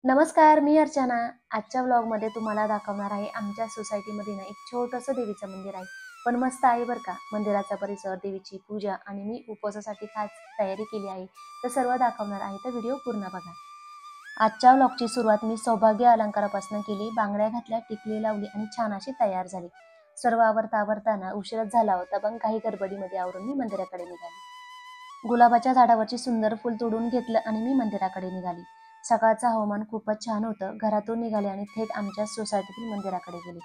नमस्कार, मी अर्चना. आजच्या व्लॉगमध्ये तुम्हाला दाखवणार आहे आमच्या सोसायटीमध्ये ना एक छोटंसं देवीचं मंदिर आहे. पण मस्त आहे बरं का. मंदिराचा परिसर, देवीची पूजा आणि मी उपवासासाठी खास तयारी केली आहे. तर सर्व दाखवणार आहे, तर व्हिडिओ पूर्ण बघा. आजच्या व्लॉगची सुरुवात मी सौभाग्य अलंकारापासून केली. बांगड्या घातल्या, टिकली लावली आणि छान अशी तयार झाली. सर्व आवरताना उशीरच झाला होता, पण काही गडबडीमध्ये आवरून मी मंदिराकडे निघाली. गुलाबाच्या झाडावरची सुंदर फूल तोडून घेतलं आणि मी मंदिराकडे निघाली. सकाळचं हवामान खूपच छान होतं. घरातून निघाले आणि थेट आमच्या सोसायटीतील मंदिराकडे गेले.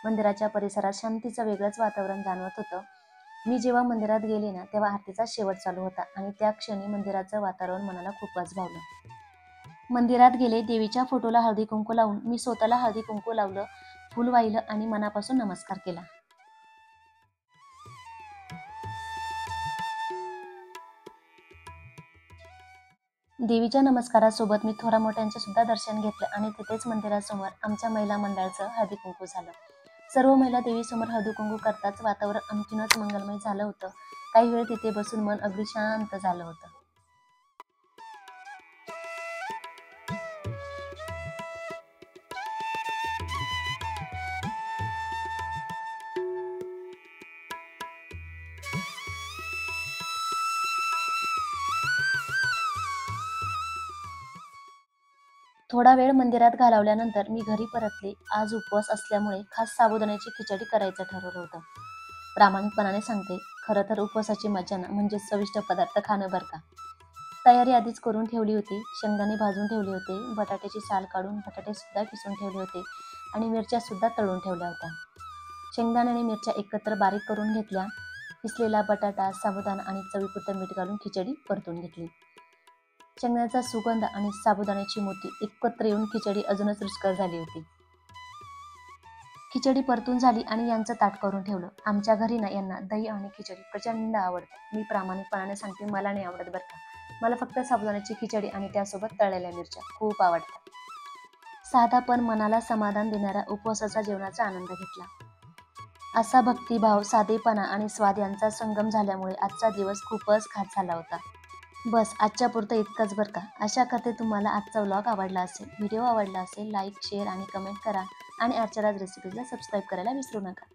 मंदिराच्या परिसरात शांतीचं वेगळंच वातावरण जाणवत होतं. मी जेव्हा मंदिरात गेले ना, तेव्हा आरतीचा शेवट चालू होता आणि त्या क्षणी मंदिराचं वातावरण मनाला खूपच भावलं. मंदिरात गेले, देवीच्या फोटोला हळदी कुंकू लावून मी स्वतःला हळदी कुंकू लावलं, फूल वाहिलं आणि मनापासून नमस्कार केला. देवीच्या नमस्कारासोबत मी थोरा मोठ्यांचे सुद्धा दर्शन घेतलं आणि तिथेच मंदिरासमोर आमच्या महिला मंडळाचं हळदी कुंकू झालं. सर्व महिला देवीसमोर हळदी कुंकू करताच वातावरण आणखीनच मंगलमय झालं होतं. काही वेळ तिथे बसून मन अगदी शांत झालं होतं. थोडा वेळ मंदिरात घालवल्यानंतर मी घरी परतले. आज उपवास असल्यामुळे खास साबुदाण्याची खिचडी करायचं ठरवलं होतं. प्रामाणिकपणाने सांगते, खरं तर उपवासाची मजा ना म्हणजे चविष्ट पदार्थ खाणं बरं का. तयारी आधीच करून ठेवली होती. शेंगदाणे भाजून ठेवले होते, बटाट्याची साल काढून बटाटे सुद्धा किसून ठेवले होते आणि मिरच्या सुद्धा तळून ठेवल्या होत्या. शेंगदाणे आणि मिरच्या एकत्र बारीक करून घेतल्या. किसलेला बटाटा, साबुदाणा आणि चवीपुरतं मीठ घालून खिचडी परतून घेतली. शेंगदाण्याचा सुगंध आणि साबुदाण्याची मोती एकत्र येऊन खिचडी अजूनच रुचकर झाली होती. खिचडी परतून झाली आणि यांचं ताट करून ठेवलं. आमच्या घरी ना यांना दही आणि खिचडी प्रचंड आवडतं. मी प्रामाणिकपणाने सांगते, मला नाही आवडत बरं का. मला फक्त साबुदाण्याची खिचडी आणि त्यासोबत तळलेल्या मिरच्या खूप आवडतात. साधा पण मनाला समाधान देणारा उपवासाचा जेवणाचा आनंद घेतला. असा भक्तिभाव, साधेपणा आणि स्वाद यांचा संगम झाल्यामुळे आजचा दिवस खूपच खास झाला होता. बस आजच्या पुरतं इतकंच बरं का. आशा करते तुम्हाला आजचा व्लॉग आवडला असेल. व्हिडिओ आवडला असेल लाईक, शेअर आणि कमेंट करा आणि अर्चनाज रेसिपीजला सबस्क्राईब करायला विसरू नका.